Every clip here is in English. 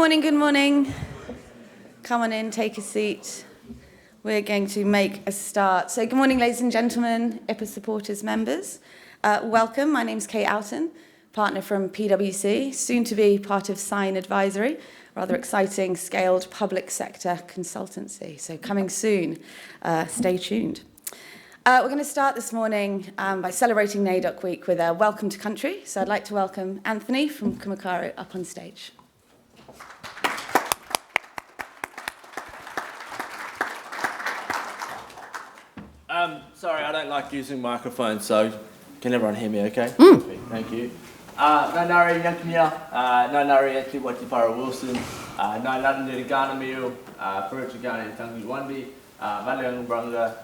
morning, good morning. Come on in, take a seat. We're going to make a start. So good morning, ladies and gentlemen, IPA supporters, members. Welcome, my name's Kate Alton, partner from PwC, soon to be part of Sign Advisory, rather exciting scaled public sector consultancy. So coming soon, stay tuned. We're going to start this morning by celebrating NAIDOC Week with a welcome to country. So I'd like to welcome Anthony from Kumakaru up on stage. Sorry, I don't like using microphones, so can everyone hear me okay? Thank you. Nā nari Yankamia, nā nari Anthony Watipara Wilson, nā nari Ghana Miu, Peruchi Ghana Tangi Wandi, Valiang Branga,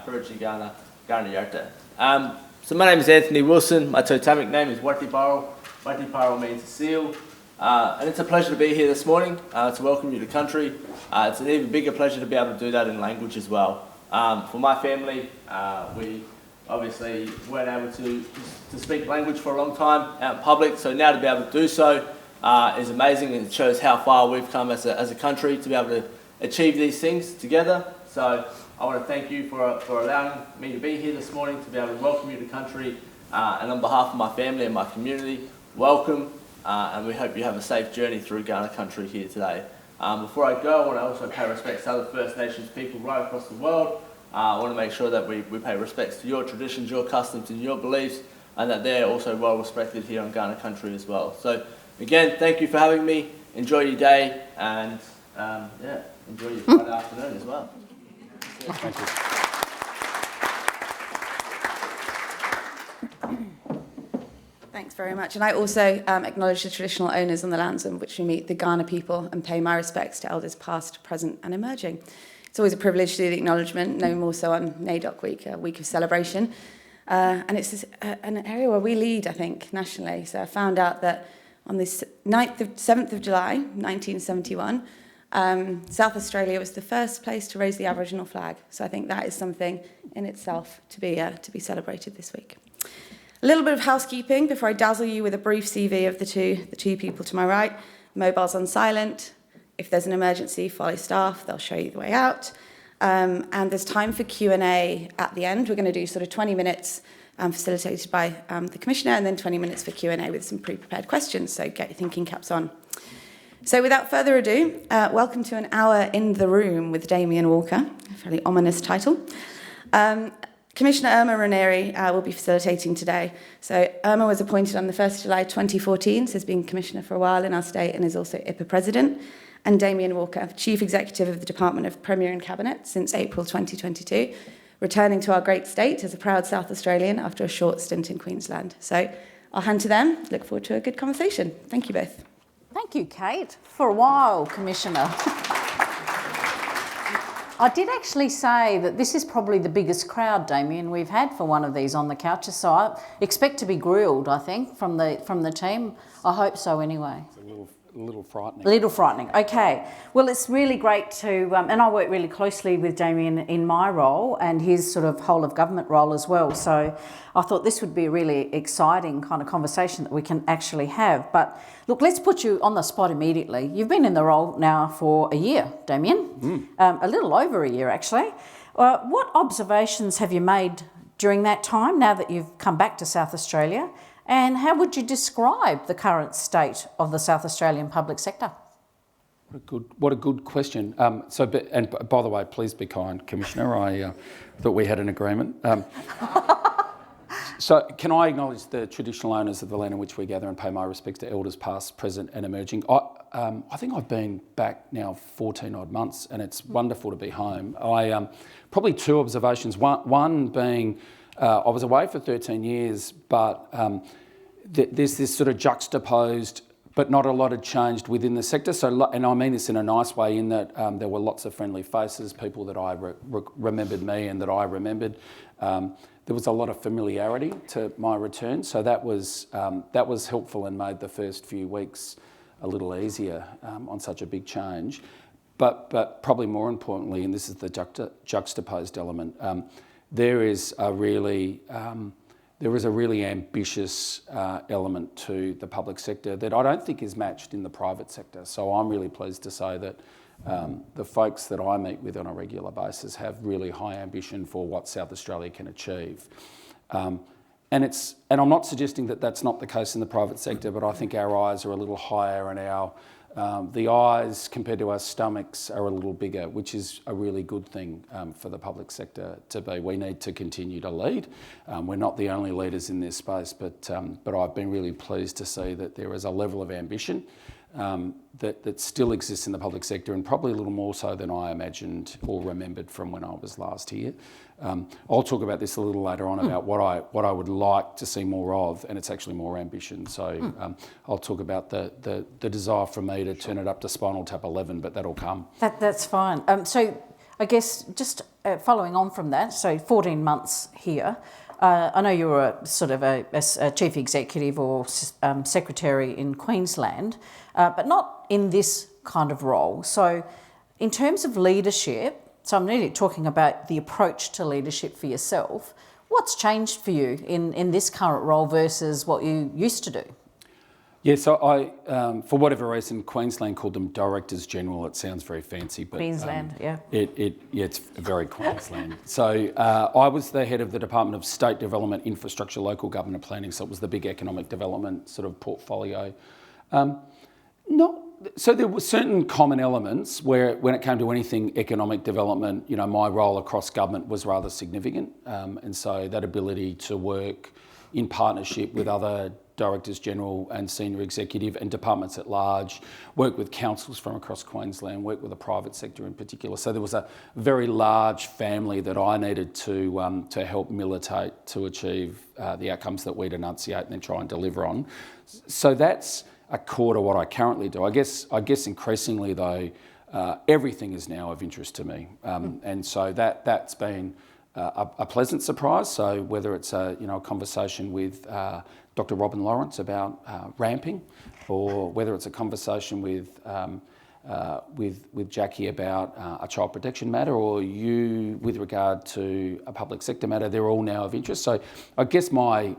Peruchi Ghana, Ghana Yarta. So my name is Anthony Wilson, my totemic name is Watiparo. Watiparo means seal. And it's a pleasure to be here this morning to welcome you to country. It's an even bigger pleasure to be able to do that in language as well. For my family, we obviously weren't able to speak language for a long time out in public, so now to be able to do so is amazing, and it shows how far we've come as a country to be able to achieve these things together. So I want to thank you for allowing me to be here this morning, to be able to welcome you to country, and on behalf of my family and my community, welcome, and we hope you have a safe journey through Ghana country here today. Before I go, I want to also pay respects to other First Nations people right across the world. I want to make sure that we pay respects to your traditions, your customs and your beliefs, and that they're also well respected here on Ghana country as well. So again, thank you for having me. Enjoy your day, and enjoy your Friday afternoon as well. Thank you. Thanks very much. And I also acknowledge the traditional owners on the lands on which we meet, the Ghana people, and pay my respects to elders past, present and emerging. It's always a privilege to do the acknowledgement, no more so on NAIDOC Week, a week of celebration. And it's an area where we lead, I think, nationally. So I found out that on the 7th of July, 1971, South Australia was the first place to raise the Aboriginal flag. So I think that is something in itself to be celebrated this week. A little bit of housekeeping before I dazzle you with a brief CV of the two people to my right. Mobiles on silent. If there's an emergency, follow staff. They'll show you the way out. And there's time for Q&A at the end. We're going to do sort of 20 minutes facilitated by the Commissioner, and then 20 minutes for Q&A with some pre-prepared questions. So get your thinking caps on. So without further ado, welcome to an hour in the room with Damien Walker, a fairly ominous title. Commissioner Irma Ranieri will be facilitating today. So Irma was appointed on the 1st of July 2014, so has been Commissioner for a while in our state and is also IPA President. And Damien Walker, Chief Executive of the Department of Premier and Cabinet since April 2022, returning to our great state as a proud South Australian after a short stint in Queensland. So I'll hand to them. Look forward to a good conversation. Thank you both. Thank you, Kate. For a while, Commissioner. I did actually say that this is probably the biggest crowd, Damien, we've had for one of these on the couches. So I expect to be grilled, I think, from the team. I hope so anyway. It's a little frightening. A little frightening. Okay. Well, it's really great to, and I work really closely with Damien in my role and his sort of whole of government role as well. So I thought this would be a really exciting kind of conversation that we can actually have. But look, let's put you on the spot immediately. You've been in the role now for a year, Damien. A little over a year, actually. What observations have you made during that time, now that you've come back to South Australia? And how would you describe the current state of the South Australian public sector? What a good question. And by the way, please be kind, Commissioner. I thought we had an agreement. So can I acknowledge the traditional owners of the land in which we gather and pay my respects to elders past, present and emerging. I think I've been back now 14 odd months, and it's wonderful to be home. Probably two observations. One being I was away for 13 years, but there's this sort of juxtaposed, but not a lot had changed within the sector. So, and I mean this in a nice way, in that there were lots of friendly faces, people that I remembered me and that I remembered. There was a lot of familiarity to my return, so that was helpful and made the first few weeks a little easier on such a big change. But probably more importantly, and this is the juxtaposed element, there is a really there is a really ambitious element to the public sector that I don't think is matched in the private sector. So I'm really pleased to say that the folks that I meet with on a regular basis have really high ambition for what South Australia can achieve. And I'm not suggesting that that's not the case in the private sector, but I think our eyes are a little higher and the eyes compared to our stomachs are a little bigger, which is a really good thing for the public sector to be. We need to continue to lead. We're not the only leaders in this space, but I've been really pleased to see that there is a level of ambition that still exists in the public sector, and probably a little more so than I imagined or remembered from when I was last here. I'll talk about this a little later on about what I would like to see more of, and it's actually more ambition. So I'll talk about the desire for me to turn it up to Spinal Tap 11, but that'll come. That's fine. So I guess just following on from that, so 14 months here. I know you were a chief executive or secretary in Queensland, but not in this kind of role. So in terms of leadership, so I'm really talking about the approach to leadership for yourself. What's changed for you in this current role versus what you used to do? Yeah, so I, for whatever reason, Queensland called them Directors General. It sounds very fancy, but Queensland, yeah. It's very Queensland. So I was the head of the Department of State Development, Infrastructure, Local Government and Planning. So it was the big economic development sort of portfolio. So there were certain common elements where, when it came to anything economic development, my role across government was rather significant, and so that ability to work in partnership with other Directors General and Senior Executive and departments at large, work with councils from across Queensland, work with the private sector in particular. So there was a very large family that I needed to help militate to achieve the outcomes that we'd enunciate and then try and deliver on. So that's a core to what I currently do. I guess increasingly though, everything is now of interest to me, and so that's been a pleasant surprise. So whether it's a conversation with Dr. Robin Lawrence about ramping, or whether it's a conversation with Jackie about a child protection matter, or you with regard to a public sector matter, they're all now of interest. So I guess my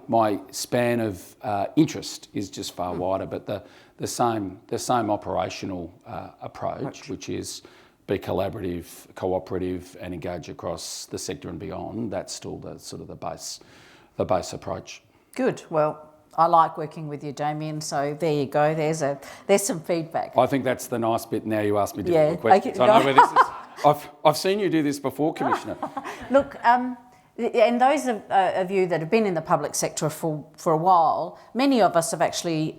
span of interest is just far wider, but the same operational approach, which is be collaborative, cooperative, and engage across the sector and beyond. That's still the base approach. Good. Well, I like working with you, Damien. So there you go. There's some feedback. I think that's the nice bit. Now you ask me difficult questions. I know where this is. I've seen you do this before, Commissioner. Look, and those of you that have been in the public sector for a while, many of us have actually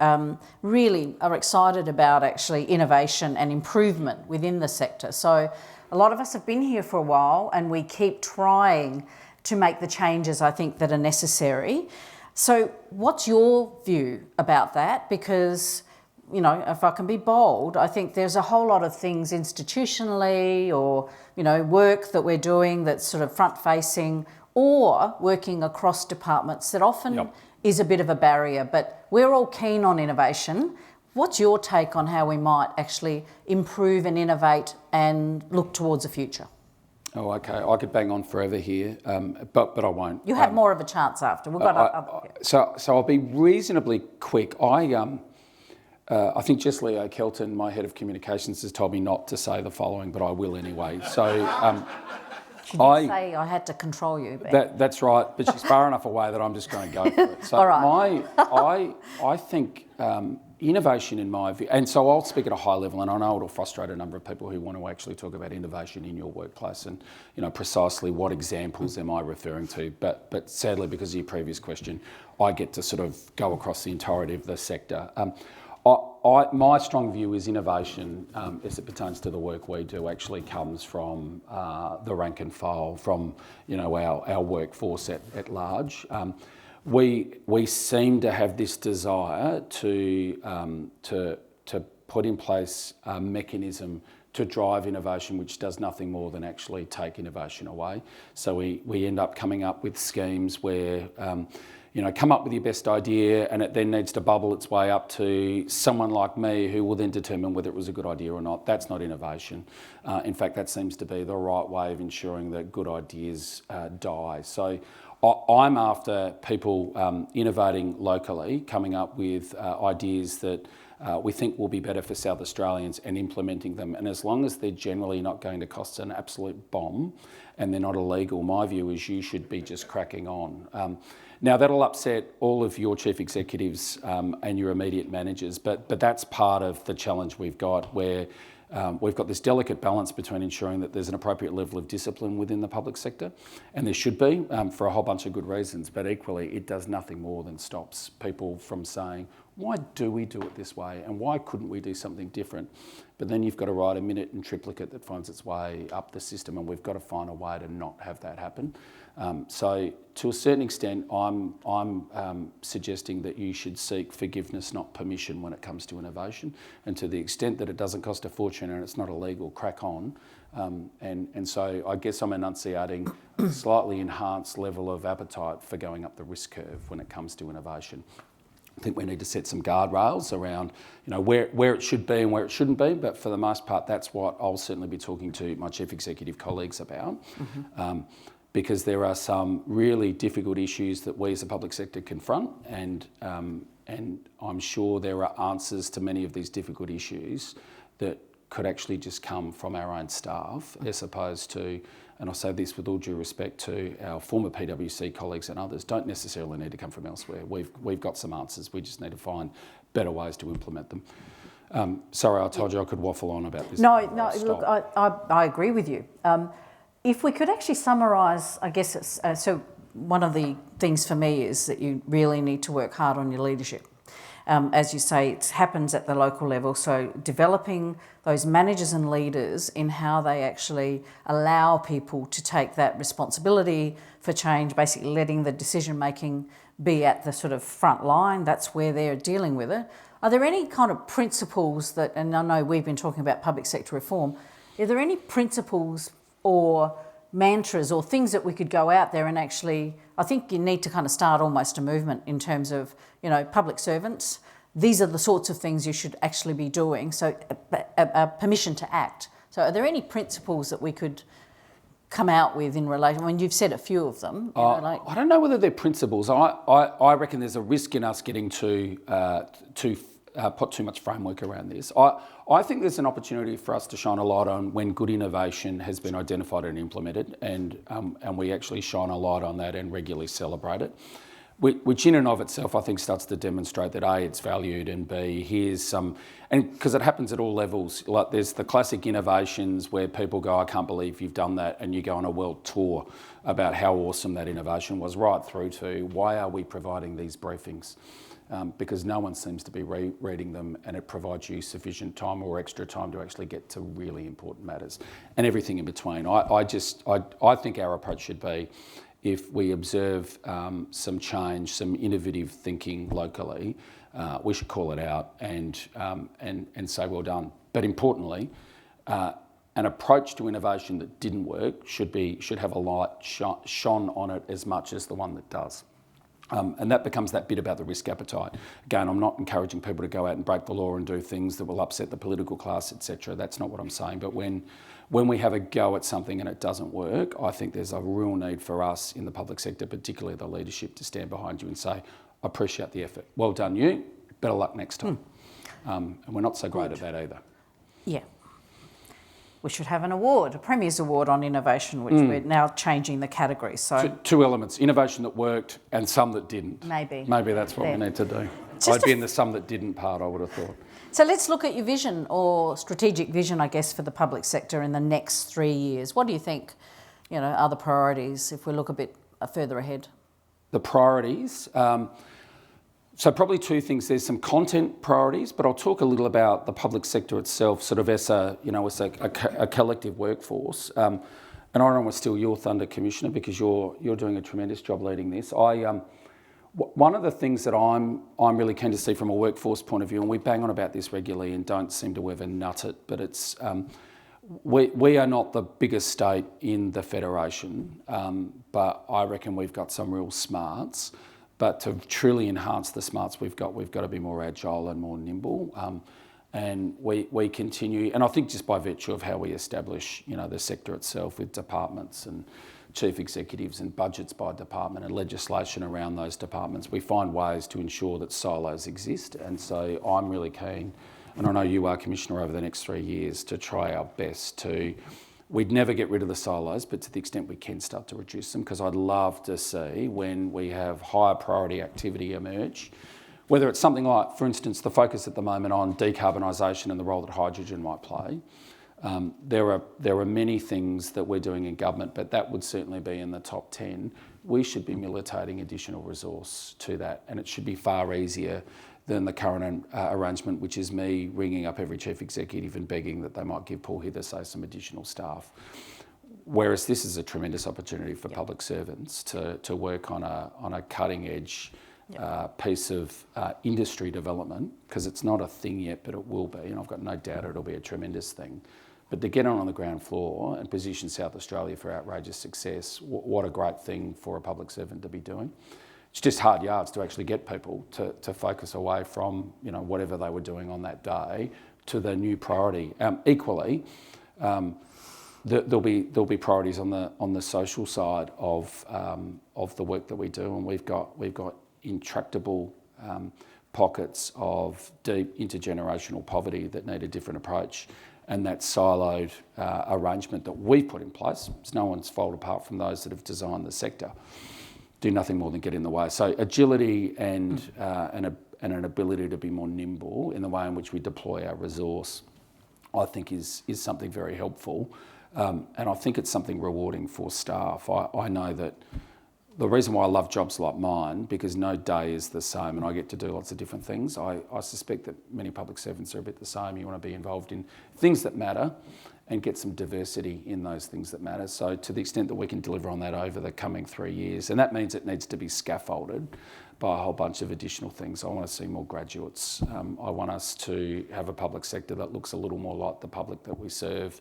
really are excited about actually innovation and improvement within the sector. So a lot of us have been here for a while, and we keep trying to make the changes I think that are necessary. So what's your view about that? Because, if I can be bold, I think there's a whole lot of things institutionally or, work that we're doing that's sort of front-facing or working across departments that often is a bit of a barrier. But we're all keen on innovation. What's your take on how we might actually improve and innovate and look towards the future? Oh, okay. I could bang on forever here, but I won't. You have more of a chance after. We've got So I'll be reasonably quick. I think Jess Leo Kelton, my head of communications, has told me not to say the following, but I will anyway. So she did say I had to control you. That's right, but she's far enough away that I'm just going to go for it. So all right. I think innovation in my view, and so I'll speak at a high level, and I know it'll frustrate a number of people who want to actually talk about innovation in your workplace and precisely what examples am I referring to, but sadly, because of your previous question, I get to sort of go across the entirety of the sector. My strong view is innovation, as it pertains to the work we do, actually comes from the rank and file, from our workforce at large. We seem to have this desire to put in place a mechanism to drive innovation, which does nothing more than actually take innovation away. So we end up coming up with schemes where come up with your best idea, and it then needs to bubble its way up to someone like me who will then determine whether it was a good idea or not. That's not innovation. In fact, that seems to be the right way of ensuring that good ideas die. So I'm after people innovating locally, coming up with ideas that we think will be better for South Australians and implementing them. And as long as they're generally not going to cost an absolute bomb and they're not illegal, my view is you should be just cracking on. Now, that'll upset all of your chief executives and your immediate managers, but that's part of the challenge we've got, where we've got this delicate balance between ensuring that there's an appropriate level of discipline within the public sector, and there should be for a whole bunch of good reasons, but equally it does nothing more than stops people from saying, why do we do it this way and why couldn't we do something different? But then you've got to write a minute in triplicate that finds its way up the system, and we've got to find a way to not have that happen. So to a certain extent, I'm suggesting that you should seek forgiveness, not permission, when it comes to innovation. And to the extent that it doesn't cost a fortune and it's not illegal, crack on. And so I guess I'm enunciating a slightly enhanced level of appetite for going up the risk curve when it comes to innovation. I think we need to set some guardrails around, where it should be and where it shouldn't be. But for the most part, that's what I'll certainly be talking to my chief executive colleagues about. Because there are some really difficult issues that we as a public sector confront, and I'm sure there are answers to many of these difficult issues that could actually just come from our own staff, as opposed to, and I say this with all due respect to our former PwC colleagues and others, don't necessarily need to come from elsewhere. We've got some answers. We just need to find better ways to implement them. Sorry, I told you I could waffle on about this. No, look, I agree with you. If we could actually summarise, I guess, so one of the things for me is that you really need to work hard on your leadership. As you say, it happens at the local level, so developing those managers and leaders in how they actually allow people to take that responsibility for change, basically letting the decision making be at the sort of front line. That's where they're dealing with it. Are there any kind of principles that, and I know we've been talking about public sector reform, are there any principles or mantras or things that we could go out there and actually, I think you need to kind of start almost a movement in terms of, public servants. These are the sorts of things you should actually be doing. So a permission to act. So are there any principles that we could come out with in relation? I mean, you've said a few of them. I don't know whether they're principles. I reckon there's a risk in us getting to put too much framework around this. I think there's an opportunity for us to shine a light on when good innovation has been identified and implemented, and we actually shine a light on that and regularly celebrate it, which in and of itself I think starts to demonstrate that A, it's valued, and B, here's some, and because it happens at all levels. Like there's the classic innovations where people go, I can't believe you've done that, and you go on a world tour about how awesome that innovation was, right through to why are we providing these briefings? Because no one seems to be reading them, and it provides you sufficient time or extra time to actually get to really important matters and everything in between. I think our approach should be, if we observe some change, some innovative thinking locally, we should call it out and say well done. But importantly, an approach to innovation that didn't work should have a light shone on it as much as the one that does. And that becomes that bit about the risk appetite. Again, I'm not encouraging people to go out and break the law and do things that will upset the political class, etc. That's not what I'm saying. But when we have a go at something and it doesn't work, I think there's a real need for us in the public sector, particularly the leadership, to stand behind you and say, I appreciate the effort. Well done you. Better luck next time. And we're not so great at that either. Yeah. We should have an award, a Premier's Award on innovation, which we're now changing the category. So two elements, innovation that worked and some that didn't. Maybe that's what we need to do. I'd be in the some that didn't part, I would have thought. So let's look at your vision, or strategic vision, I guess, for the public sector in the next 3 years. What do you think, are the priorities if we look a bit further ahead? The priorities, so probably two things. There's some content priorities, but I'll talk a little about the public sector itself, sort of as a collective workforce. And I don't want to steal your thunder, Commissioner, because you're doing a tremendous job leading this. One of the things that I'm really keen to see from a workforce point of view, and we bang on about this regularly and don't seem to ever nut it, but it's we are not the biggest state in the Federation, but I reckon we've got some real smarts. But to truly enhance the smarts we've got to be more agile and more nimble. And we continue, and I think just by virtue of how we establish, the sector itself with departments and chief executives and budgets by department and legislation around those departments, we find ways to ensure that silos exist. And so I'm really keen, and I know you are, Commissioner, over the next 3 years to try our best to, we'd never get rid of the silos, but to the extent we can start to reduce them, because I'd love to see when we have higher priority activity emerge, whether it's something like, for instance, the focus at the moment on decarbonisation and the role that hydrogen might play. There are many things that we're doing in government, but that would certainly be in the top 10. We should be militating additional resource to that, and it should be far easier than the current arrangement, which is me ringing up every chief executive and begging that they might give Paul Hither, say, some additional staff. Whereas this is a tremendous opportunity for public servants to work on a cutting edge piece of industry development, because it's not a thing yet, but it will be, and I've got no doubt it'll be a tremendous thing. But to get on the ground floor and position South Australia for outrageous success, what a great thing for a public servant to be doing. It's just hard yards to actually get people to focus away from whatever they were doing on that day to the new priority. Equally, there'll be priorities on the social side of the work that we do, and we've got intractable pockets of deep intergenerational poverty that need a different approach. And that siloed arrangement that we put in place, it's no one's fault apart from those that have designed the sector, do nothing more than get in the way. So agility and an ability to be more nimble in the way in which we deploy our resource, I think is something very helpful. And I think it's something rewarding for staff. I know that the reason why I love jobs like mine, because no day is the same and I get to do lots of different things. I suspect that many public servants are a bit the same. You want to be involved in things that matter and get some diversity in those things that matter. So to the extent that we can deliver on that over the coming 3 years, and that means it needs to be scaffolded by a whole bunch of additional things. I want to see more graduates. I want us to have a public sector that looks a little more like the public that we serve.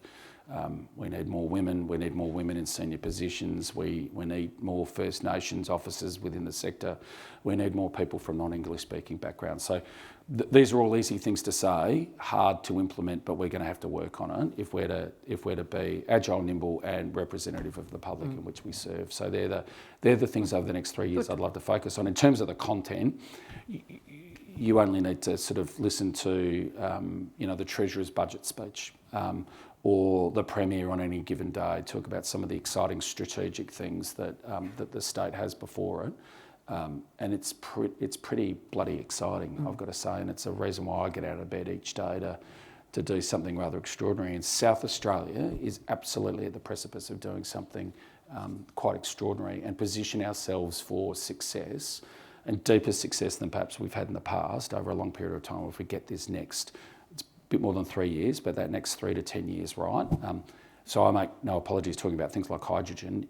We need more women. We need more women in senior positions. We need more First Nations officers within the sector. We need more people from non-English speaking backgrounds. So these are all easy things to say, hard to implement, but we're going to have to work on it if we're to be agile, nimble, and representative of the public in which we serve. So they're the things over the next 3 years I'd love to focus on. In terms of the content, you only need to sort of listen to the Treasurer's budget speech. Or the Premier on any given day talk about some of the exciting strategic things that the state has before it. And it's pretty bloody exciting, I've got to say, and it's a reason why I get out of bed each day to do something rather extraordinary. And South Australia is absolutely at the precipice of doing something quite extraordinary and position ourselves for success, and deeper success than perhaps we've had in the past over a long period of time if we get this next bit more than 3 years, but that next 3 to 10 years right. So I make no apologies talking about things like hydrogen.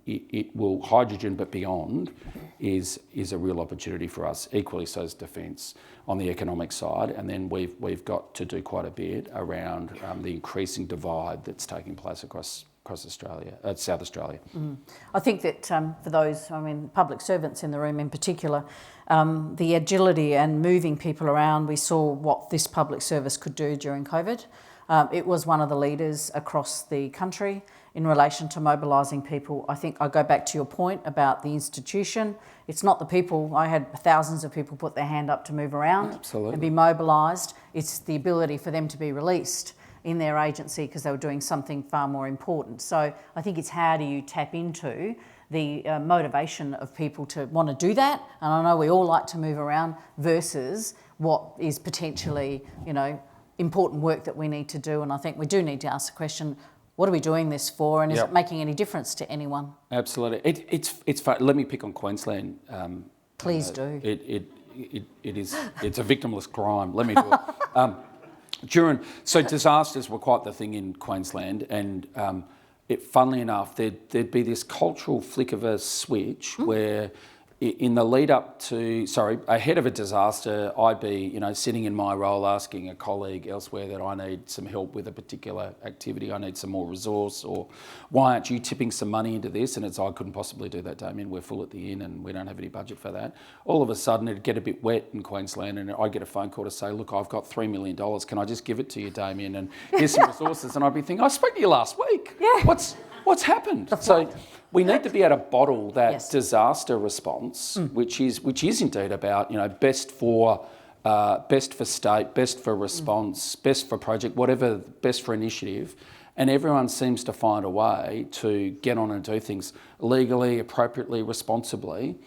Hydrogen, but beyond, is a real opportunity for us. Equally so is defence on the economic side, and then we've got to do quite a bit around the increasing divide that's taking place across Australia, South Australia. I think that for those, public servants in the room in particular, the agility and moving people around, we saw what this public service could do during COVID. It was one of the leaders across the country in relation to mobilising people. I think I go back to your point about the institution. It's not the people. I had thousands of people put their hand up to move around and be mobilised. It's the ability for them to be released in their agency because they were doing something far more important. So I think it's how do you tap into the motivation of people to want to do that, and I know we all like to move around, versus what is potentially, important work that we need to do. And I think we do need to ask the question, what are we doing this for, and is it making any difference to anyone? Absolutely. It's fun. Let me pick on Queensland. Please do. It's a victimless crime. Let me do it. So disasters were quite the thing in Queensland, and funnily enough, there'd be this cultural flick of a switch where in the lead up to, ahead of a disaster, I'd be, sitting in my role asking a colleague elsewhere that I need some help with a particular activity, I need some more resource, or why aren't you tipping some money into this? And I couldn't possibly do that, Damien, we're full at the inn and we don't have any budget for that. All of a sudden it'd get a bit wet in Queensland and I'd get a phone call to say, look, I've got $3 million, can I just give it to you, Damien, and here's some resources? And I'd be thinking, I spoke to you last week. Yeah. What's happened? So we need to be able to bottle that Yes. disaster response, which is indeed about best for state, best for response, best for project, whatever, best for initiative, and everyone seems to find a way to get on and do things legally, appropriately, responsibly,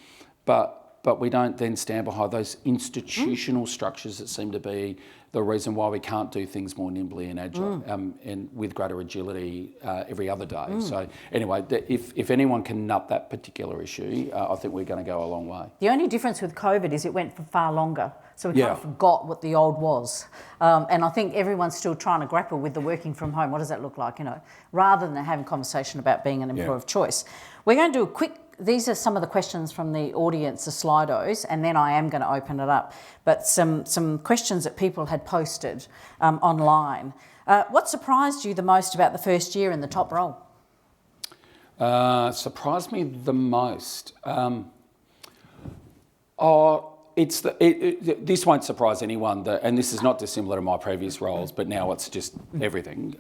but we don't then stand behind those institutional structures that seem to be the reason why we can't do things more nimbly and agile and with greater agility every other day. So anyway, if anyone can nut that particular issue, I think we're going to go a long way. The only difference with COVID is it went for far longer. So we kind of forgot what the old was. And I think everyone's still trying to grapple with the working from home. What does that look like, rather than having a conversation about being an employer of choice. We're going to do a quick, these are some of the questions from the audience, the Slidos, and then I am going to open it up. But some questions that people had posted online. What surprised you the most about the first year in the top role? Surprised me the most. This won't surprise anyone, and this is not dissimilar to my previous roles, but now it's just everything.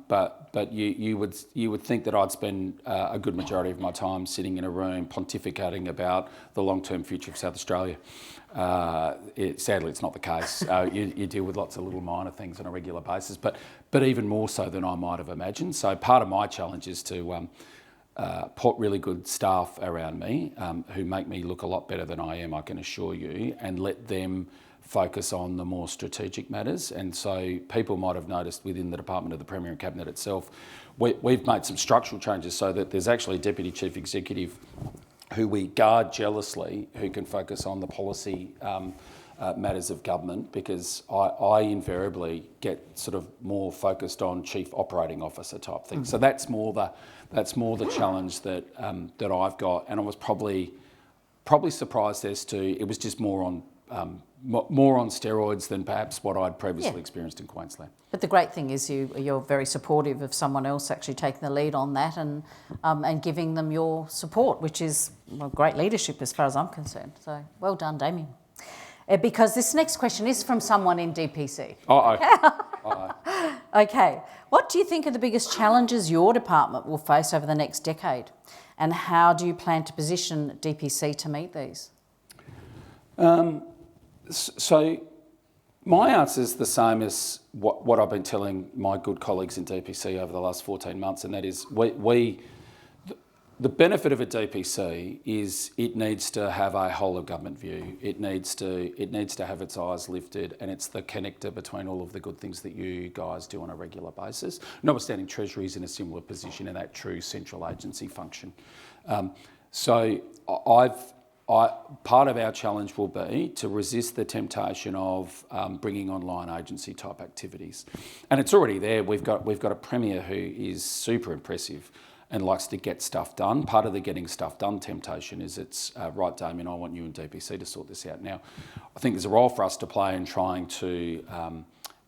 But you would think that I'd spend a good majority of my time sitting in a room pontificating about the long-term future of South Australia. Sadly, it's not the case. You deal with lots of little minor things on a regular basis, but even more so than I might have imagined. So part of my challenge is to put really good staff around me who make me look a lot better than I am, I can assure you, and let them focus on the more strategic matters. And so people might have noticed within the Department of the Premier and Cabinet itself, we've made some structural changes so that there's actually a Deputy Chief Executive who we guard jealously, who can focus on the policy matters of government, because I invariably get sort of more focused on Chief Operating Officer type things. So that's more the challenge that I've got, and I was probably surprised as to it was just more on steroids than perhaps what I'd previously experienced in Queensland. But the great thing is you're very supportive of someone else actually taking the lead on that and giving them your support, which is great leadership as far as I'm concerned. So well done, Damien. Because this next question is from someone in DPC. Okay. What do you think are the biggest challenges your department will face over the next decade? And how do you plan to position DPC to meet these? So my answer is the same as what I've been telling my good colleagues in DPC over the last 14 months, and that is the benefit of a DPC is it needs to have a whole of government view. It needs to have its eyes lifted, and it's the connector between all of the good things that you guys do on a regular basis. Notwithstanding Treasury's in a similar position in that true central agency function. So part of our challenge will be to resist the temptation of bringing online agency type activities, and it's already there. We've got a Premier who is super impressive and likes to get stuff done. Part of the getting stuff done temptation is it's, right, Damien, I want you and DPC to sort this out. Now, I think there's a role for us to play in trying to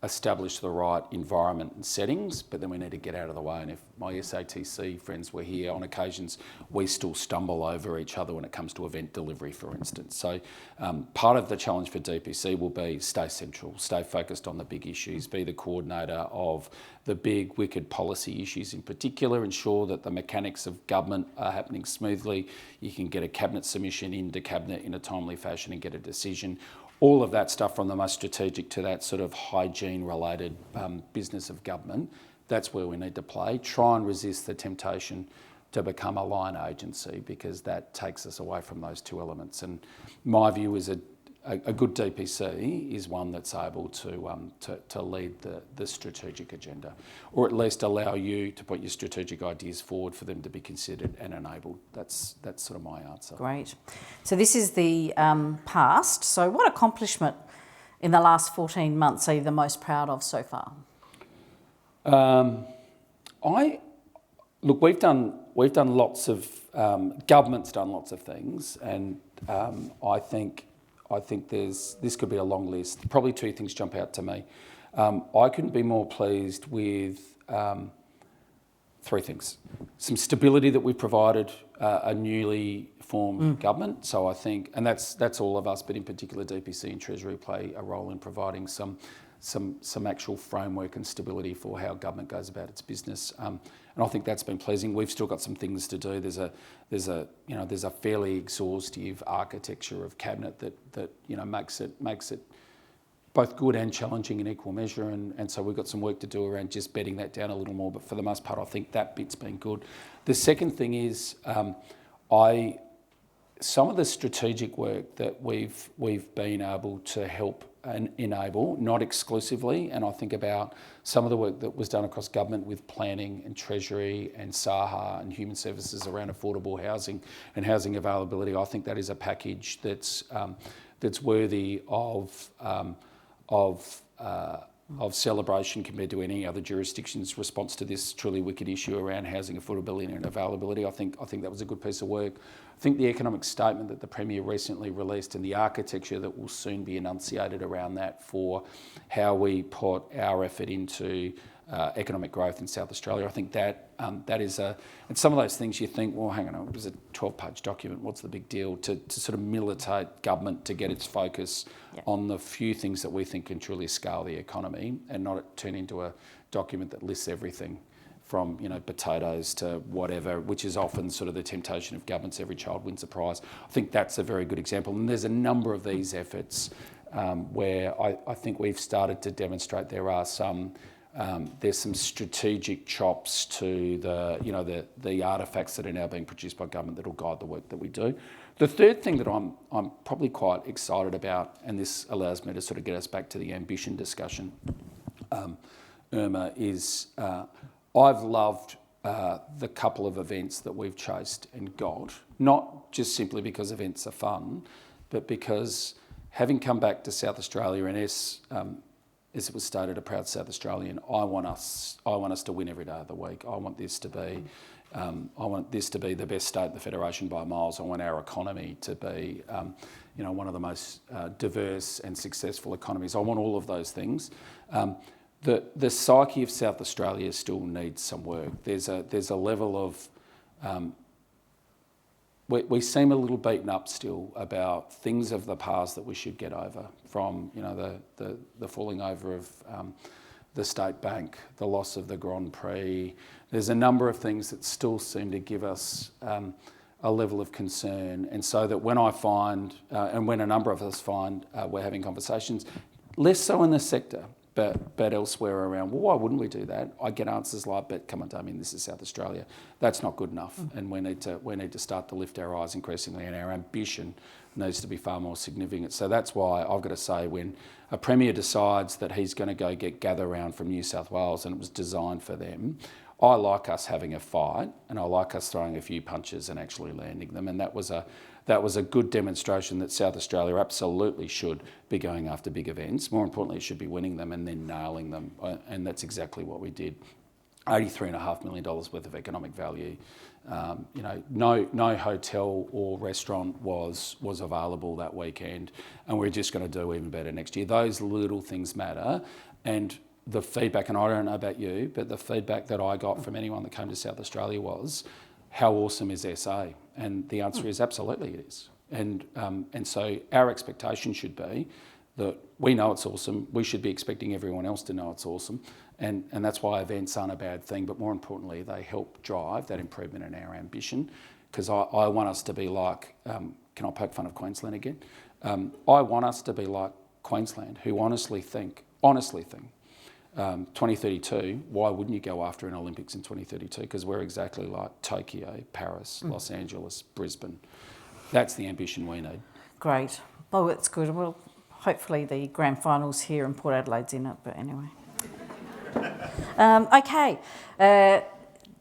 establish the right environment and settings, but then we need to get out of the way. And if my SATC friends were here, on occasions we still stumble over each other when it comes to event delivery, for instance. So part of the challenge for DPC will be stay central, stay focused on the big issues, be the coordinator of the big wicked policy issues in particular, ensure that the mechanics of government are happening smoothly. You can get a cabinet submission into cabinet in a timely fashion and get a decision. All of that stuff, from the most strategic to that sort of hygiene-related business of government, that's where we need to play. Try and resist the temptation to become a line agency, because that takes us away from those two elements. And my view is a good DPC is one that's able to lead the strategic agenda, or at least allow you to put your strategic ideas forward for them to be considered and enabled. That's sort of my answer. Great. So this is the past. So what accomplishment in the last 14 months are you the most proud of so far? Look, we've done lots of government's done lots of things, and I think this could be a long list. Probably two things jump out to me. I couldn't be more pleased with three things. Some stability that we've provided a newly formed government. So I think, and that's all of us, but in particular DPC and Treasury play a role in providing some actual framework and stability for how government goes about its business. And I think that's been pleasing. We've still got some things to do. There's a fairly exhaustive architecture of cabinet that makes it both good and challenging in equal measure, and so we've got some work to do around just bedding that down a little more, but for the most part I think that bit's been good. The second thing is some of the strategic work that we've been able to help and enable, not exclusively, and I think about some of the work that was done across government with planning and Treasury and SAHA and human services around affordable housing and housing availability. I think that is a package that's worthy of celebration compared to any other jurisdiction's response to this truly wicked issue around housing affordability and availability. I think that was a good piece of work. I think the economic statement that the Premier recently released and the architecture that will soon be enunciated around that for how we put our effort into economic growth in South Australia, I think that is and some of those things you think, well, hang on, it was a 12-page document, what's the big deal? To sort of militate government to get its focus on the few things that we think can truly scale the economy and not turn into a document that lists everything from potatoes to whatever, which is often sort of the temptation of governments. Every child wins a prize. I think that's a very good example, and there's a number of these efforts where I think we've started to demonstrate there's some strategic chops to the artefacts that are now being produced by government that will guide the work that we do. The third thing that I'm probably quite excited about, and this allows me to sort of get us back to the ambition discussion, Irma, is I've loved the couple of events that we've chased and got, not just simply because events are fun, but because having come back to South Australia, and as it was stated, a proud South Australian, I want us to win every day of the week. I want this to be the best state in the Federation by miles. I want our economy to be one of the most diverse and successful economies. I want all of those things. The psyche of South Australia still needs some work. There's a level of we seem a little beaten up still about things of the past that we should get over, from the falling over of the State Bank, the loss of the Grand Prix. There's a number of things that still seem to give us a level of concern, and so that when I find and when a number of us find we're having conversations, less so in the sector, but elsewhere around, well, why wouldn't we do that? I get answers like, but come on, Damien, this is South Australia. That's not good enough. And we need to start to lift our eyes increasingly, and our ambition needs to be far more significant. So that's why I've got to say, when a Premier decides that he's going to go get Gather Round from New South Wales and it was designed for them, I like us having a fight, and I like us throwing a few punches and actually landing them. And that was a good demonstration that South Australia absolutely should be going after big events. More importantly, it should be winning them and then nailing them. And that's exactly what we did. $83.5 million worth of economic value. No hotel or restaurant was available that weekend, and we're just going to do even better next year. Those little things matter, and the feedback, and I don't know about you, but the feedback that I got from anyone that came to South Australia was, how awesome is SA? And the answer is absolutely it is. And so our expectation should be that we know it's awesome. We should be expecting everyone else to know it's awesome. And that's why events aren't a bad thing, but more importantly, they help drive that improvement in our ambition. Because I want us to be like, can I poke fun of Queensland again? I want us to be like Queensland, who honestly think, 2032, why wouldn't you go after an Olympics in 2032? Because we're exactly like Tokyo, Paris, Los Angeles, Brisbane. That's the ambition we need. Great. Oh, that's good. Well, hopefully the grand final's here and Port Adelaide's in it, but anyway. Okay,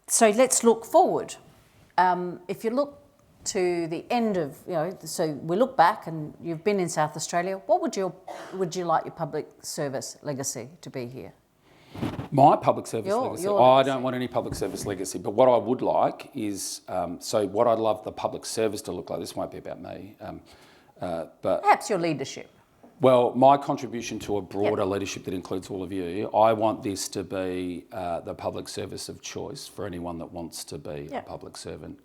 so let's look forward. If you look to the end of, so we look back and you've been in South Australia, what would you like your public service legacy to be here? My public service legacy. your I legacy. don't want any public service legacy, but what I would like is, so what I'd love the public service to look like, this won't be about me, but Perhaps your leadership. well, my contribution to a broader leadership that includes all of you, I want this to be the public service of choice for anyone that wants to be a public servant.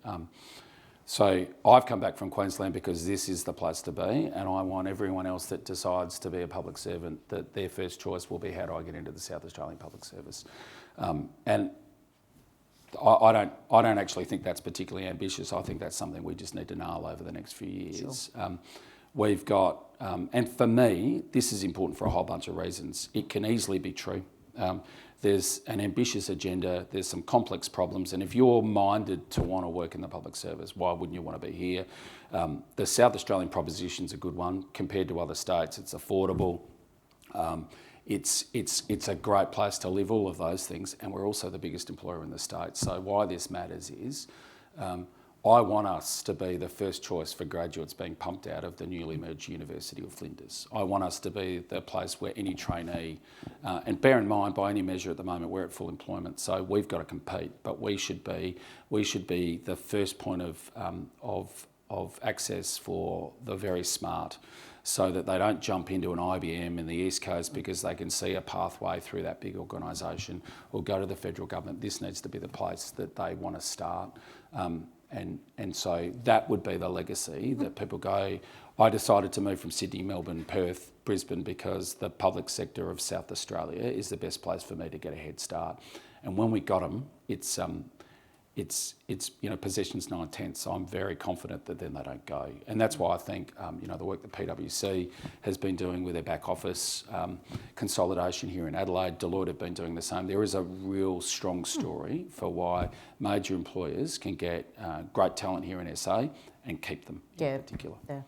So I've come back from Queensland because this is the place to be, and I want everyone else that decides to be a public servant that their first choice will be, how do I get into the South Australian Public Service? And I don't actually think that's particularly ambitious. I think that's something we just need to nail over the next few years. Sure. We've got, and for me, this is important for a whole bunch of reasons. It can easily be true. There's an ambitious agenda, there's some complex problems, and if you're minded to want to work in the public service, why wouldn't you want to be here? The South Australian proposition's a good one compared to other states. It's affordable. It's a great place to live, all of those things, and we're also the biggest employer in the state. So why this matters is I want us to be the first choice for graduates being pumped out of the newly merged University of Flinders. I want us to be the place where any trainee, and bear in mind, by any measure at the moment, we're at full employment, so we've got to compete, but we should be the first point of access for the very smart, so that they don't jump into an IBM in the East Coast because they can see a pathway through that big organisation, or go to the federal government. This needs to be the place that they want to start. And so that would be the legacy, that people go, I decided to move from Sydney, Melbourne, Perth, Brisbane because the public sector of South Australia is the best place for me to get a head start. And when we got them, it's possessions 9/10. So I'm very confident that then they don't go. And that's why I think the work that PwC has been doing with their back office consolidation here in Adelaide, Deloitte have been doing the same. There is a real strong story for why major employers can get great talent here in SA and keep them in particular. Yeah.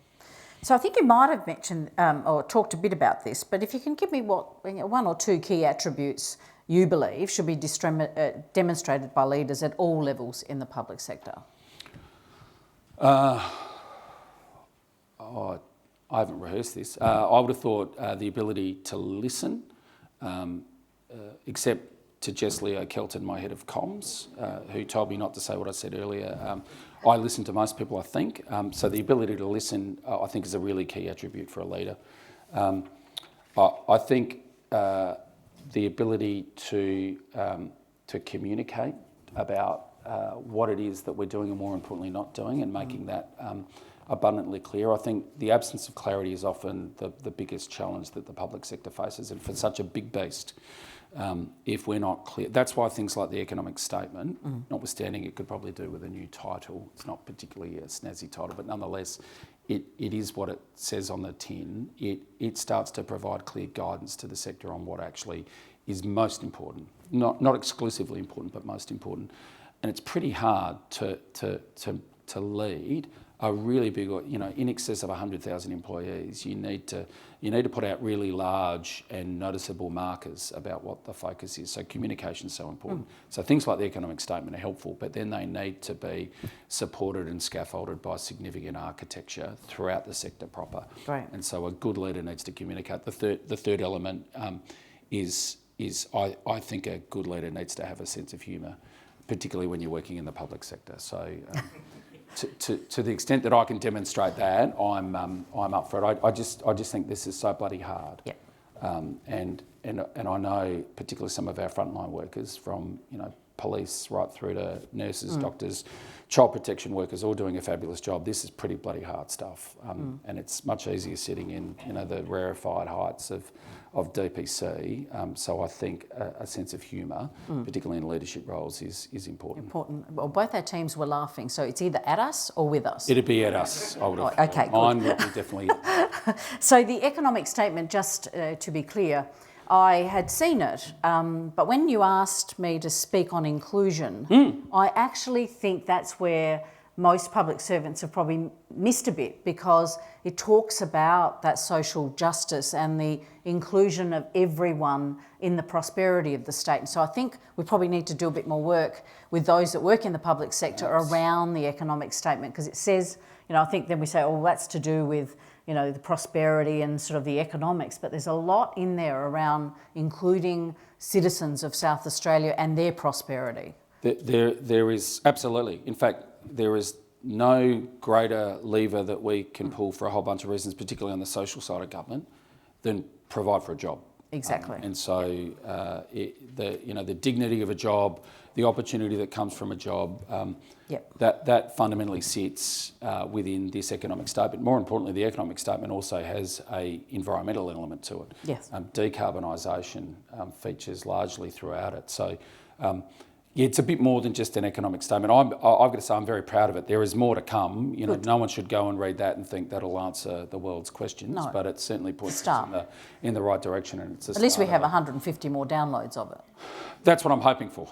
So I think you might have mentioned or talked a bit about this, but if you can give me one or two key attributes you believe should be demonstrated by leaders at all levels in the public sector? I haven't rehearsed this. I would have thought the ability to listen, except to Jess Leo Kelton, my head of comms, who told me not to say what I said earlier. I listen to most people, I think. So the ability to listen, I think, is a really key attribute for a leader. I think the ability to communicate about what it is that we're doing and, more importantly, not doing, and making that abundantly clear. I think the absence of clarity is often the biggest challenge that the public sector faces, and for such a big beast, if we're not clear. That's why things like the economic statement, notwithstanding it could probably do with a new title, it's not particularly a snazzy title, but nonetheless, it is what it says on the tin. It starts to provide clear guidance to the sector on what actually is most important, not exclusively important, but most important. And it's pretty hard to lead a really big, in excess of 100,000 employees. You need to put out really large and noticeable markers about what the focus is. So communication is so important. So things like the economic statement are helpful, but then they need to be supported and scaffolded by significant architecture throughout the sector proper. Right. And so a good leader needs to communicate. The third element is I think a good leader needs to have a sense of humour, particularly when you're working in the public sector. So. To the extent that I can demonstrate that, I'm up for it. I just think this is so bloody hard. Yeah. And I know particularly some of our frontline workers, from police right through to nurses, doctors, child protection workers, all doing a fabulous job. This is pretty bloody hard stuff, and it's much easier sitting in the rarefied heights of DPC. So I think a sense of humour, particularly in leadership roles, is important. Important. Well, both our teams were laughing, so it's either at us or with us. It'd be at us, I would have. Okay, good. Mine would be definitely. So the economic statement, just to be clear, I had seen it, but when you asked me to speak on inclusion, I actually think that's where most public servants have probably missed a bit, because it talks about that social justice and the inclusion of everyone in the prosperity of the state. And so I think we probably need to do a bit more work with those that work in the public sector around the economic statement, because it says, I think then we say, oh, that's to do with the prosperity and sort of the economics, but there's a lot in there around including citizens of South Australia and their prosperity. There is, absolutely. In fact, there is no greater lever that we can pull for a whole bunch of reasons, particularly on the social side of government, than provide for a job. Exactly. And so the dignity of a job, the opportunity that comes from a job, that fundamentally sits within this economic statement. More importantly, the economic statement also has an environmental element to it. Yes. Decarbonisation features largely throughout it. So it's a bit more than just an economic statement. I've got to say I'm very proud of it. There is more to come. No one should go and read that and think that'll answer the world's questions, but it certainly puts us in the right direction. And it's at least we have 150 more downloads of it. That's what I'm hoping for.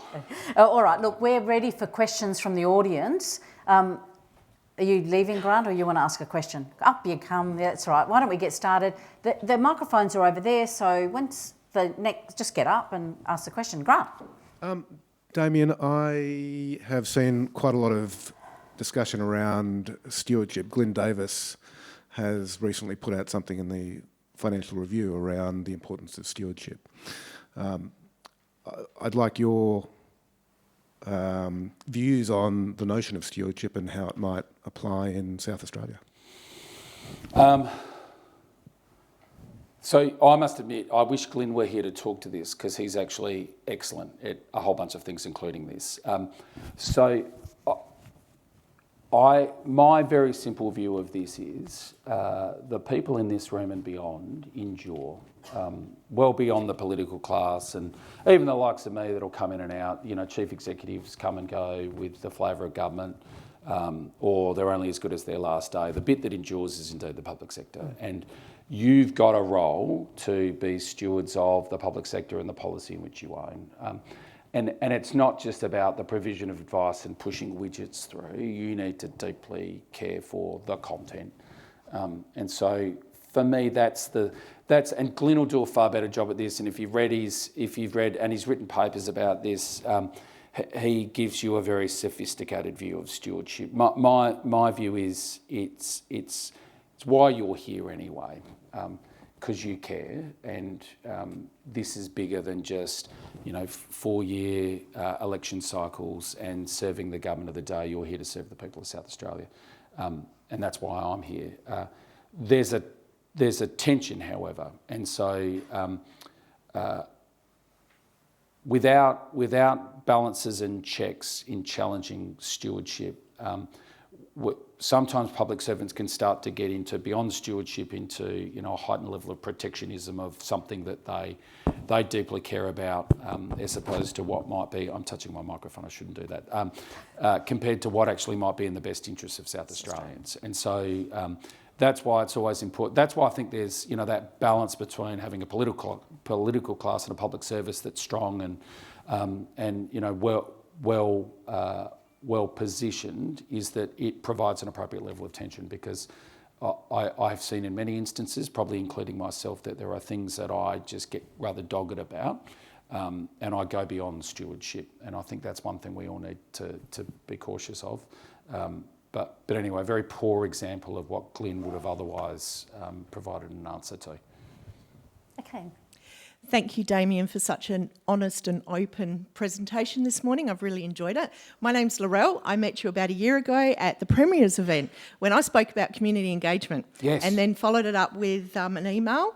All right, look, we're ready for questions from the audience. Are you leaving, Grant, or you want to ask a question? Up you come, that's right. Why don't we get started? The microphones are over there, so once the next, just get up and ask the question. Grant. Damien, I have seen quite a lot of discussion around stewardship. Glyn Davis has recently put out something in the Financial Review around the importance of stewardship. I'd like your views on the notion of stewardship and how it might apply in South Australia. So I must admit, I wish Glyn were here to talk to this because he's actually excellent at a whole bunch of things, including this. My very simple view of this is the people in this room and beyond endure well beyond the political class, and even the likes of me that'll come in and out. Chief executives come and go with the flavour of government, or they're only as good as their last day. The bit that endures is indeed the public sector, and you've got a role to be stewards of the public sector and the policy in which you own. And it's not just about the provision of advice and pushing widgets through. You need to deeply care for the content. And so for me, and Glyn will do a far better job at this. And if you've read and he's written papers about this, he gives you a very sophisticated view of stewardship. My view is it's why you're here anyway, because you care, and this is bigger than just 4-year election cycles and serving the government of the day. You're here to serve the people of South Australia, and that's why I'm here. There's a tension, however, and so without balances and checks in challenging stewardship, sometimes public servants can start to get into beyond stewardship into a heightened level of protectionism of something that they deeply care about, as opposed to what might be. I'm touching my microphone. I shouldn't do that. Compared to what actually might be in the best interests of South Australians, and so that's why it's always important. That's why I think there's that balance between having a political class and a public service that's strong and well positioned, is that it provides an appropriate level of tension, because I've seen in many instances, probably including myself, that there are things that I just get rather dogged about, and I go beyond stewardship, and I think that's one thing we all need to be cautious of. But anyway, a very poor example of what Glyn would have otherwise provided an answer to. Okay. Thank you, Damien, for such an honest and open presentation this morning. I've really enjoyed it. My name's Laurel. I met you about a year ago at the Premier's event when I spoke about community engagement. Yes. And then followed it up with an email.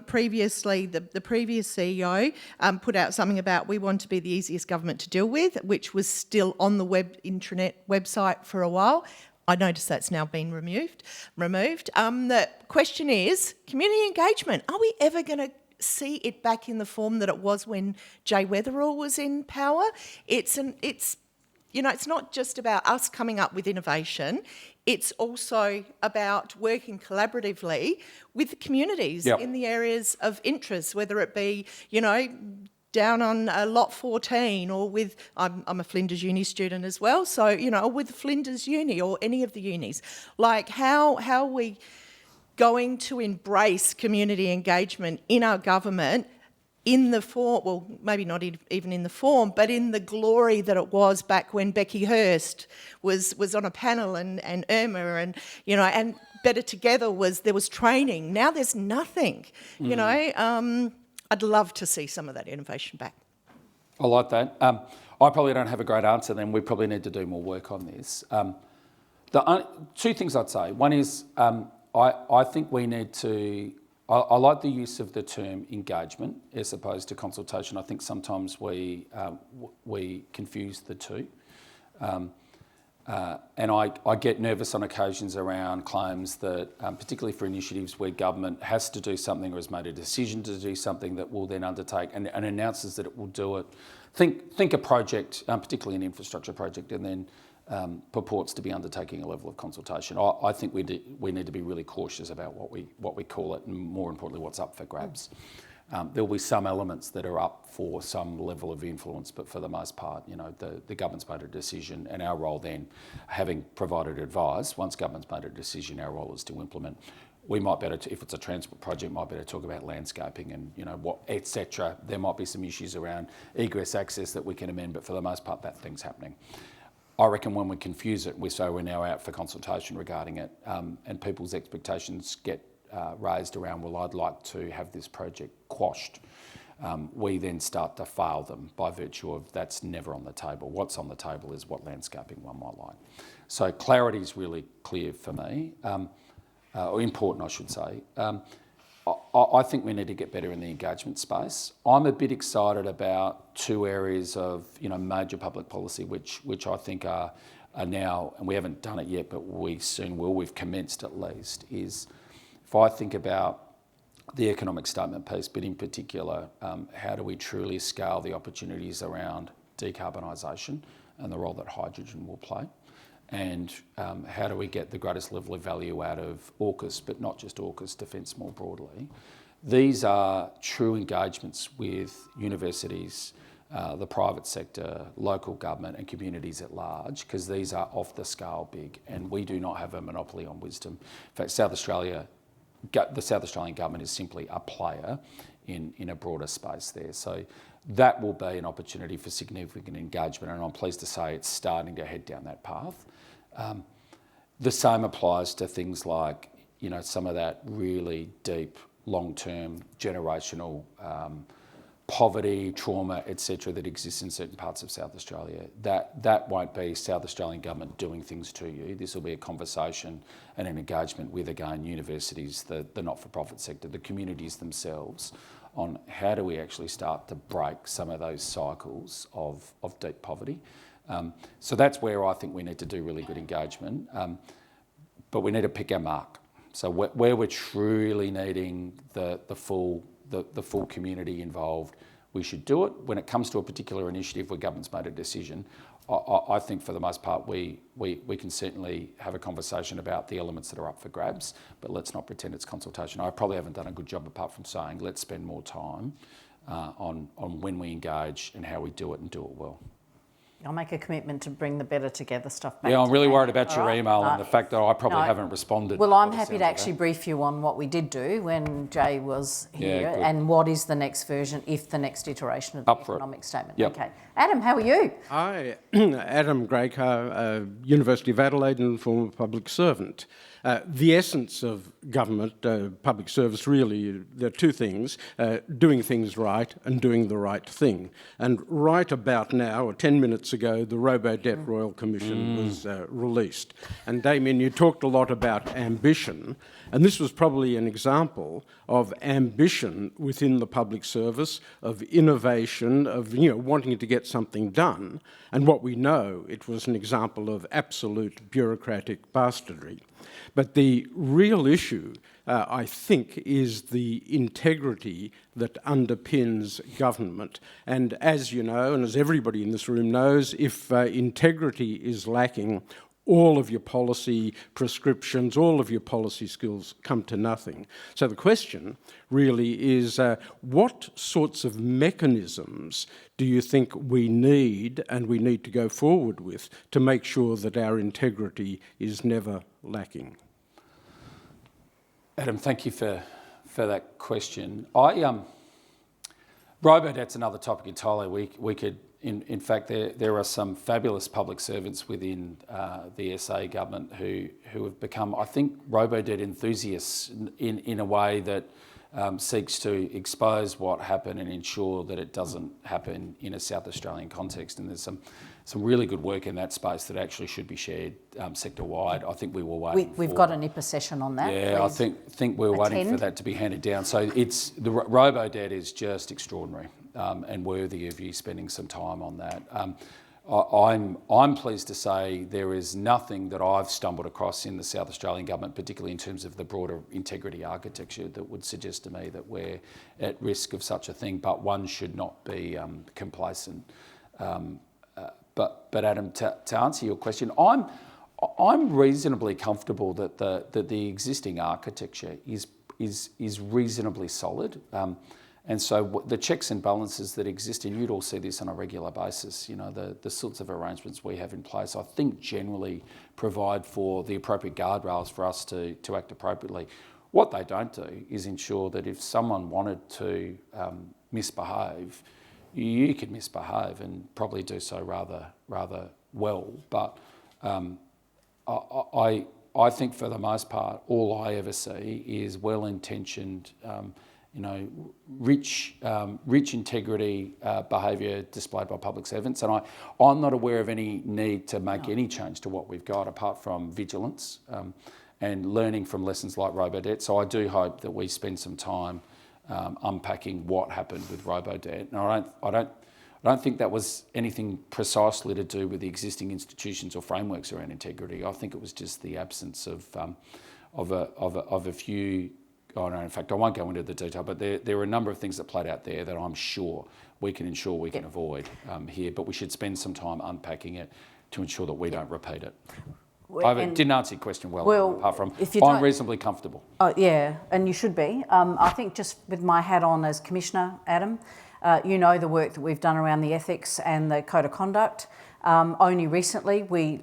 Previously, the previous CEO put out something about we want to be the easiest government to deal with, which was still on the intranet website for a while. I noticed that's now been removed. The question is, community engagement. Are we ever going to see it back in the form that it was when Jay Weatherill was in power? It's not just about us coming up with innovation. It's also about working collaboratively with the communities in the areas of interest, whether it be, down on Lot 14 or with, I'm a Flinders Uni student as well, so, with Flinders Uni or any of the unis. Like how are we going to embrace community engagement in our government in the form, well, maybe not even in the form, but in the glory that it was back when Becky Hurst was on a panel and Irma and, you know, and Better Together there was training. Now there's nothing, you know. I'd love to see some of that innovation back. I like that. I probably don't have a great answer then. We probably need to do more work on this. Two things I'd say. One is I think we need to... I like the use of the term engagement as opposed to consultation. I think sometimes we confuse the two. And I get nervous on occasions around claims that, particularly for initiatives where government has to do something or has made a decision to do something that will then undertake and announces that it will do it. Think a project, particularly an infrastructure project, and then purports to be undertaking a level of consultation. I think we need to be really cautious about what we call it, and more importantly, what's up for grabs. There will be some elements that are up for some level of influence, but for the most part, you know, the government's made a decision, and our role then, having provided advice, once government's made a decision, our role is to implement. We might better, if it's a transport project, might better talk about landscaping and, you know, what, etc. There might be some issues around egress access that we can amend, but for the most part, that thing's happening. I reckon when we confuse it, we say we're now out for consultation regarding it, and people's expectations get raised around, well, I'd like to have this project quashed. We then start to fail them by virtue of that's never on the table. What's on the table is what landscaping one might like. So clarity is really clear for me, or important, I should say. I think we need to get better in the engagement space. I'm a bit excited about two areas of, you know, major public policy, which I think are now, and we haven't done it yet, but we soon will. We've commenced at least. Is if I think about the economic statement piece, but in particular, how do we truly scale the opportunities around decarbonisation and the role that hydrogen will play? And how do we get the greatest level of value out of AUKUS, but not just AUKUS, defence more broadly? These are true engagements with universities, the private sector, local government and communities at large, because these are off the scale big, and we do not have a monopoly on wisdom. In fact, the South Australian government is simply a player in a broader space there. So that will be an opportunity for significant engagement, and I'm pleased to say it's starting to head down that path. The same applies to things like, you know, some of that really deep, long-term, generational poverty, trauma, etc., that exists in certain parts of South Australia. That won't be South Australian government doing things to you. This will be a conversation and an engagement with, again, universities, the not-for-profit sector, the communities themselves, on how do we actually start to break some of those cycles of deep poverty. So that's where I think we need to do really good engagement, but we need to pick our mark. So where we're truly needing the full community involved, we should do it. When it comes to a particular initiative where government's made a decision, I think for the most part we can certainly have a conversation about the elements that are up for grabs, but let's not pretend it's consultation. I probably haven't done a good job apart from saying let's spend more time on when we engage and how we do it and do it well. I'll make a commitment to bring the Better Together stuff back. Yeah, I'm really today. worried about your email and the fact that I probably No. haven't responded. Well, I'm happy to actually brief you on what we did do when Jay was here, good. and what is the next version if the next iteration of the Up for it. economic statement. Yep. Okay. Adam, how are you? Hi, Adam Greycar, University of Adelaide and former public servant. The essence of government, public service, really, there are two things, doing things right and doing the right thing. And right about now, or 10 minutes ago, the Robo-Debt Royal Commission was released. And Damien, you talked a lot about ambition, and this was probably an example of ambition within the public service, of innovation, of wanting to get something done. And what we know, it was an example of absolute bureaucratic bastardry. But the real issue, I think, is the integrity that underpins government. And as you know, and as everybody in this room knows, if integrity is lacking, all of your policy prescriptions, all of your policy skills come to nothing. So the question really is, what sorts of mechanisms do you think we need and we need to go forward with to make sure that our integrity is never lacking? Adam, thank you for that question. Robodebt's another topic entirely. We could, in fact, there are some fabulous public servants within the SA government who have become, I think, robodebt enthusiasts in a way that seeks to expose what happened and ensure that it doesn't happen in a South Australian context. And there's some really good work in that space that actually should be shared sector-wide. I think we were waiting We've got an IPA session on that. Yeah, Please I think we're waiting for that to be handed down. So it's the robo-debt is just extraordinary and worthy of you spending some time on that. I'm pleased to say there is nothing that I've stumbled across in the South Australian government, particularly in terms of the broader integrity architecture, that would suggest to me that we're at risk of such a thing. But one should not be complacent. But Adam, to answer your question, I'm reasonably comfortable that the existing architecture is reasonably solid, and so the checks and balances that exist, and you'd all see this on a regular basis. You know, the sorts of arrangements we have in place, I think, generally provide for the appropriate guardrails for us to act appropriately. What they don't do is ensure that if someone wanted to misbehave, you can misbehave and probably do so rather well. But I think for the most part, all I ever see is well-intentioned, rich integrity behaviour displayed by public servants. And I'm not aware of any need to make any change to what we've got apart from vigilance and learning from lessons like robodebt. So I do hope that we spend some time unpacking what happened with robodebt. And I don't think that was anything precisely to do with the existing institutions or frameworks around integrity. I think it was just the absence of a few. Oh no, in fact, I won't go into the detail, but there are a number of things that played out there that I'm sure we can ensure we can avoid here. But we should spend some time unpacking it to ensure that we don't repeat it. I didn't answer your question well apart from I'm reasonably comfortable. Oh, yeah, and you should be. I think just with my hat on as Commissioner, Adam, you know the work that we've done around the ethics and the code of conduct. Only recently we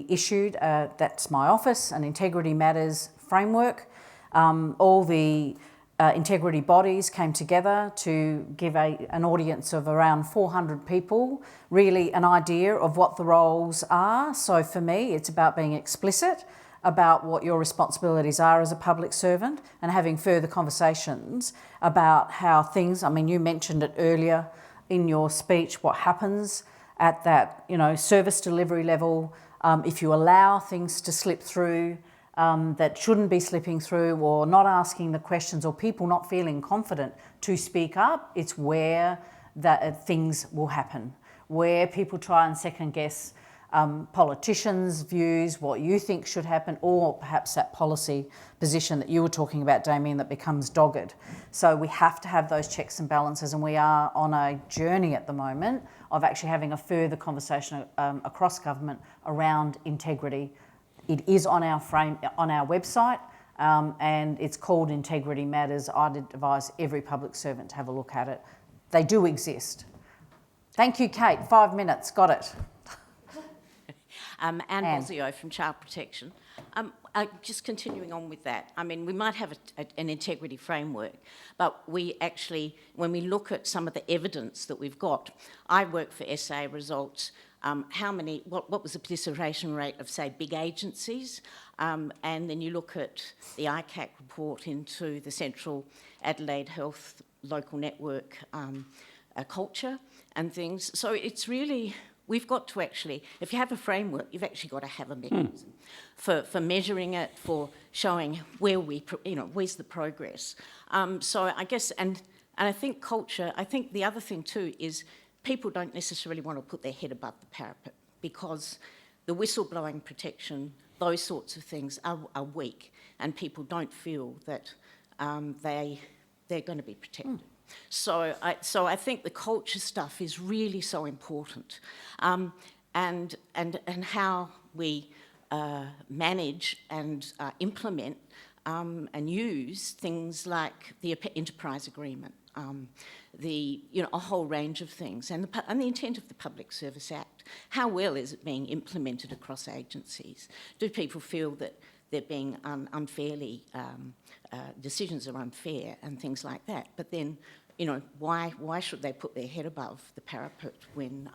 issued, that's my office, an Integrity Matters framework. All the integrity bodies came together to give an audience of around 400 people really an idea of what the roles are. So for me, it's about being explicit about what your responsibilities are as a public servant and having further conversations about how things, I mean, you mentioned it earlier in your speech, what happens at that, service delivery level, if you allow things to slip through that shouldn't be slipping through, or not asking the questions, or people not feeling confident to speak up, it's where things will happen, where people try and second guess politicians' views, what you think should happen, or perhaps that policy position that you were talking about, Damien, that becomes dogged. So we have to have those checks and balances, and we are on a journey at the moment of actually having a further conversation across government around integrity. It is on our website, and it's called Integrity Matters. I'd advise every public servant to have a look at it. They do exist. Thank you, Kate. 5 minutes. Got it. Anne Bosio from Child Protection. Just continuing on with that, I mean, we might have an integrity framework, but we actually, when we look at some of the evidence that we've got, I work for SA Results. What was the participation rate of, say, big agencies? And then you look at the ICAC report into the Central Adelaide Health Local Network culture and things. So it's really, we've got to actually, if you have a framework, you've actually got to have a mechanism for measuring it, for showing where where's the progress. So I guess, and I think culture, I think the other thing too is people don't necessarily want to put their head above the parapet because the whistleblowing protection, those sorts of things are weak, and people don't feel that they're going to be protected. So I think the culture stuff is really so important, and how we manage and implement and use things like the enterprise agreement. A whole range of things, and the intent of the Public Service Act. How well is it being implemented across agencies? Do people feel that they're being unfairly, decisions are unfair and things like that? But then why should they put their head above the parapet when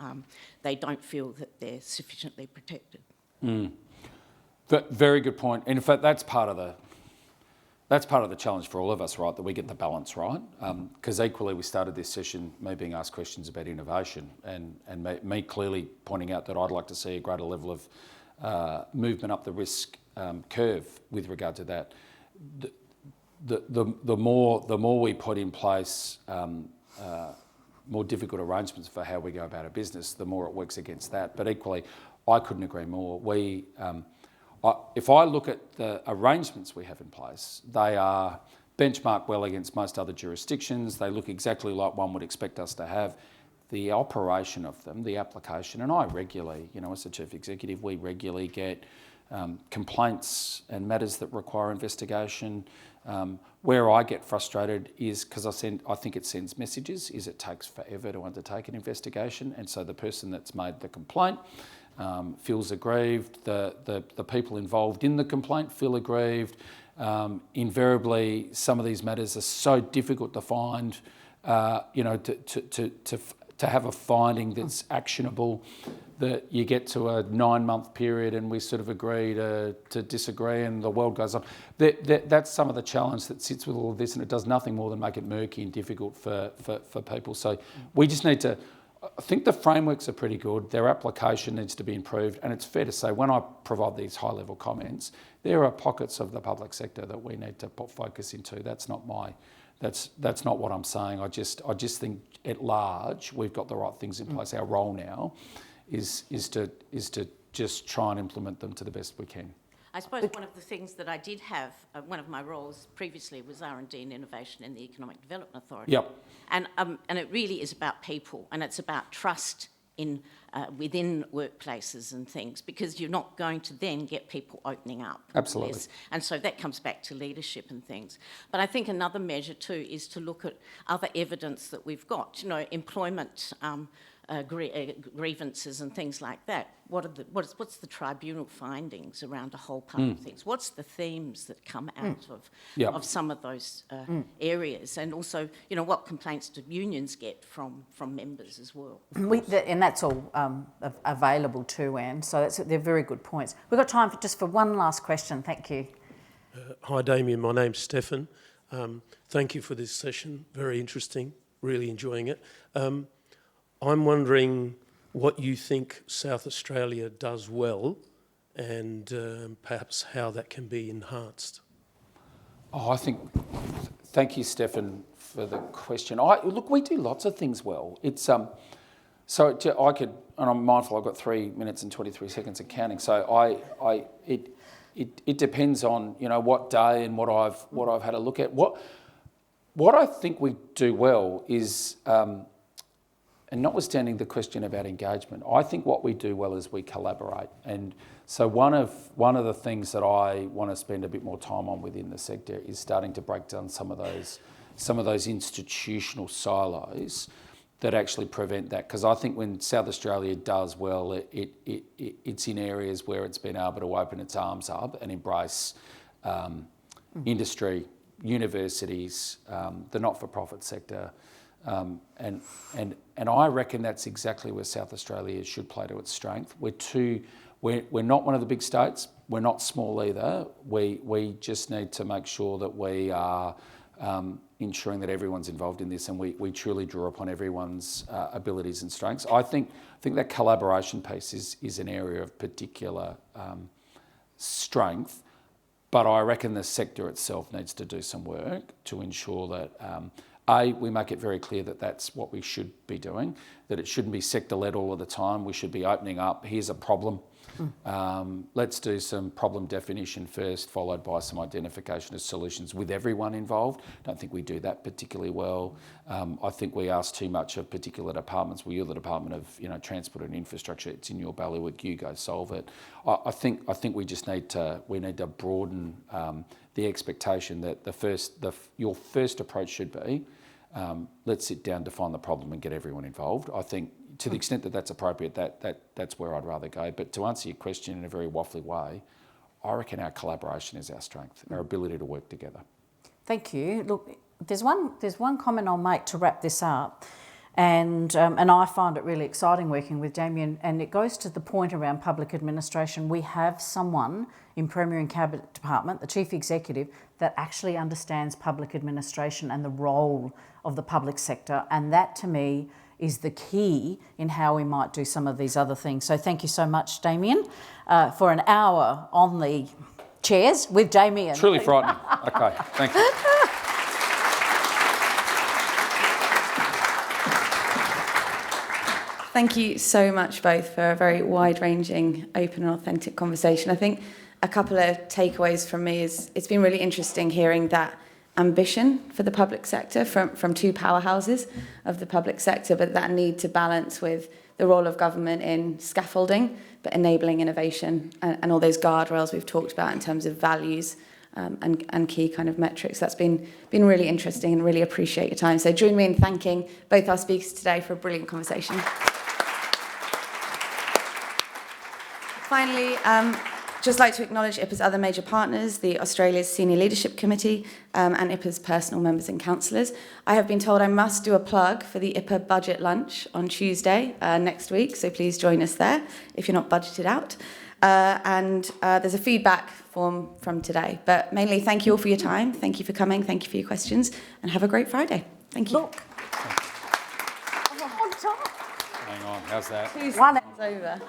they don't feel that they're sufficiently protected? Very good point. And in fact, that's part of the challenge for all of us, right? That we get the balance right. Because equally, we started this session, me being asked questions about innovation, and me clearly pointing out that I'd like to see a greater level of movement up the risk curve with regard to that. The more we put in place more difficult arrangements for how we go about our business, the more it works against that. But equally, I couldn't agree more. If I look at the arrangements we have in place, they are benchmarked well against most other jurisdictions. They look exactly like one would expect us to have. The operation of them, the application, and I regularly, as the Chief Executive, we regularly get complaints and matters that require investigation. Where I get frustrated is because I think it sends messages, is it takes forever to undertake an investigation, and so the person that's made the complaint feels aggrieved. The people involved in the complaint feel aggrieved. Invariably, some of these matters are so difficult to find, to have a finding that's actionable, that you get to a 9-month period and we sort of agree to disagree and the world goes on. That's some of the challenge that sits with all of this, and it does nothing more than make it murky and difficult for people. So we just need to, I think the frameworks are pretty good. Their application needs to be improved, and it's fair to say when I provide these high-level comments, there are pockets of the public sector that we need to put focus into. That's not what I'm saying. I just think at large we've got the right things in place. Our role now is to just try and implement them to the best we can. I suppose one of the things that I did have, one of my roles previously was R&D and innovation in the Economic Development Authority. Yep. And it really is about people, and it's about trust in within workplaces and things, because you're not going to then get people opening up. Absolutely. Less. And so that comes back to leadership and things. But I think another measure too is to look at other evidence that we've got, employment grievances and things like that. What's the tribunal findings around a whole pile of things? What's the themes that come out of some of those areas? And also, what complaints do unions get from members as well? And that's all available too, Anne. So they're very good points. We've got time for one last question. Thank you. Hi, Damien. My name's Stefan. Thank you for this session. Very interesting. Really enjoying it. I'm wondering what you think South Australia does well, and perhaps how that can be enhanced. Thank you, Stefan, for the question. Look, we do lots of things well. It's so I could, and I'm mindful I've got 3 minutes and 23 seconds of counting. So it depends on what day and what I've had a look at. What I think we do well is. And notwithstanding the question about engagement, I think what we do well is we collaborate. And so one of the things that I want to spend a bit more time on within the sector is starting to break down some of those institutional silos that actually prevent that. Because I think when South Australia does well, it's in areas where it's been able to open its arms up and embrace industry, universities, the not-for-profit sector. And I reckon that's exactly where South Australia should play to its strength. We're not one of the big states. We're not small either. We just need to make sure that we are ensuring that everyone's involved in this, and we truly draw upon everyone's abilities and strengths. I think that collaboration piece is an area of particular strength, but I reckon the sector itself needs to do some work to ensure that we make it very clear that that's what we should be doing, that it shouldn't be sector-led all of the time. We should be opening up, here's a problem. Let's do some problem definition first, followed by some identification of solutions with everyone involved. Don't think we do that particularly well. I think we ask too much of particular departments. Well, you're the Department of Transport and Infrastructure. It's in your bailiwick. You go solve it. I think we just need to broaden the expectation that your first approach should be let's sit down, define the problem, and get everyone involved. I think to the extent that that's appropriate, that's where I'd rather go. But to answer your question in a very waffly way, I reckon our collaboration is our strength, our ability to work together. Thank you. Look, there's one comment I'll make to wrap this up, and I find it really exciting working with Damien, and it goes to the point around public administration. We have someone in Premier and Cabinet Department, the Chief Executive, that actually understands public administration and the role of the public sector, and that to me is the key in how we might do some of these other things. So thank you so much, Damien, for an hour on the chairs with Damien. Truly frightening. Okay, thank you. Thank you so much both for a very wide-ranging, open and authentic conversation. I think a couple of takeaways from me is it's been really interesting hearing that ambition for the public sector from two powerhouses of the public sector, but that need to balance with the role of government in scaffolding, but enabling innovation and all those guardrails we've talked about in terms of values and key kind of metrics. That's been really interesting and really appreciate your time. So join me in thanking both our speakers today for a brilliant conversation. Finally, just like to acknowledge IPA's other major partners, the Australia's Senior Leadership Committee and IPA's personal members and councillors. I have been told I must do a plug for the IPA budget lunch on Tuesday next week, so please join us there if you're not budgeted out. And there's a feedback form from today. But mainly, thank you all for your time. Thank you for coming. Thank you for your questions. And have a great Friday. Thank you. Look. I'm on top. Hang on, how's that? 2 seconds over.